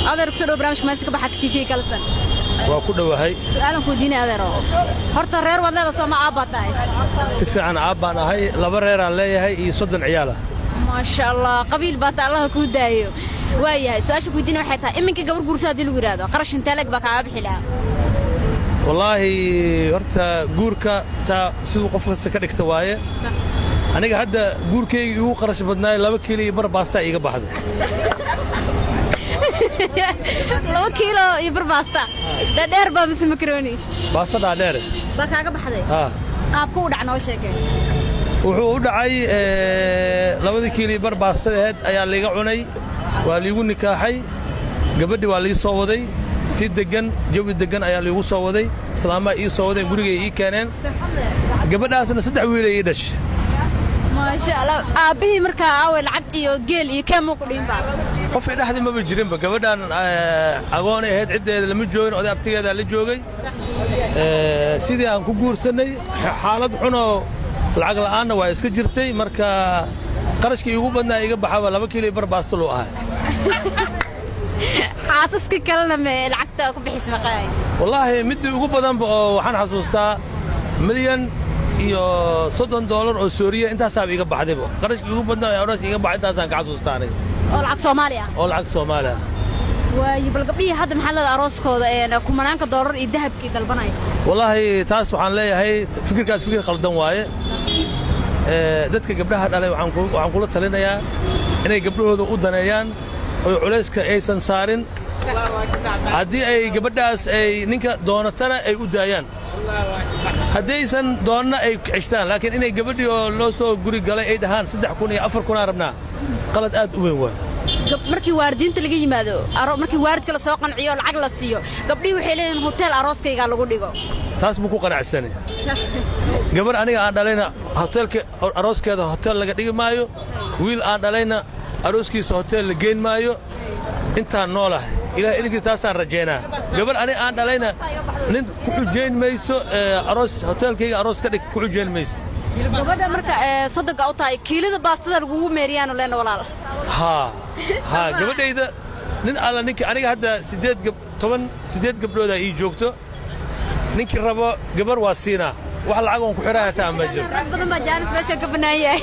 أدر كسر برامج ماسك بحكتي في كلسن وكله وهاي سؤال كوديني أدر هرت الرير ولا سما أبطاي سفي عن عبان هاي لبرير عليه هاي يصدن عياله ما شاء الله قبيل بات الله كودايو وياي سؤال كوديني وحيتها إمك قبل قرصة دي الورادة قرش انت لك بك عاب حلا والله هرت جوركا سوق قفص كده اكتواية أنا هذا جوركي يو قرش بدنا لما كيلي بر باستا يجا بحد لو كيلو يبر باستا ده دير بس مكروني باستا ده دير بك عاب بحد قابكو دعنا وشيك wuxuu u dhacay 2 kiilo bar baastadeed ayaa liiga cunay waa liigu nikaaxay gabadhii waa lii soo waday si degan jawi degan ayaa liigu soo waday islaama ii soo waday gurigay ii keeneen gabadhaasna 3 wiil ay dhashay ma sha Allah aabihii markaa away lacag iyo geel iyo keemo ku dhiin baa qof dhaxdii ma jirin ba gabadhan agoon ahayd cideeda lama joogin oday abtigeeda la joogay sidii aan ku guursanay xaalad xuno lacag la'aana waa iska jirtay marka qarashkii ugu badnaa iga baxaba 2 kiilo bar baasto loo ahay xaasaska kalena ma lacagta ku bixis maqay wallahi mid ugu badan oo waxaan xasuustaa milyan iyo $30 oo Suuriya intaas iga baxdayba qarashkii ugu badnaa ee oras iga baxay intaas aan ka xasuustaanay oo lacag Soomaaliya waayo bal gabdhii hadda maxaa la arooskooda ee kumanaanka dollar iyo dahabkii dalbanay wallahi taas waxaan leeyahay fikirkaas fikir qaldan waaye dadka gabdhaha dhalay waxaan kula talinayaa inay gabdhahooda u daneeyaan oo culayska aysan saarin haddii ay gabadhaas ay ninka doonatana ay u daayaan haddaysan doonna ay cishtaan laakiin inay gabadhii oo loo soo guri galay ay dhahaan 3,000 iyo 4,000 rabnaa qalad aad u weyn waay markii waaridiinta laga yimaado markii waaridka la soo qanciyo lacag la siiyo gabdhii waxay leeyihiin hotel arooskayga lagu dhigo taas buu ku qanacsanay gabar aniga aan dhalayna hotelka arooskeeda hotel laga dhigi maayo wiil aan dhalayna arooskiisa hotel la geyn maayo intaan noolahay ilaahay idinkiisa taasaan rajaynaa gabar aniga aan dhalayna nin ku xujeyn mayso aroos hotelkayga aroos ka dhig ku xujeyn mayso gabadha marka sodonka u tahay kiilada baastada lagu meeriyaan leena walaal ha gabadhayda nin alla ninka aniga hadda 8 gabdhood ay joogto ninkii rabo gabar waa siinaa wax lacag aan ku xiraaya taa ma jiro badan ma jaanis meesha ka banaayay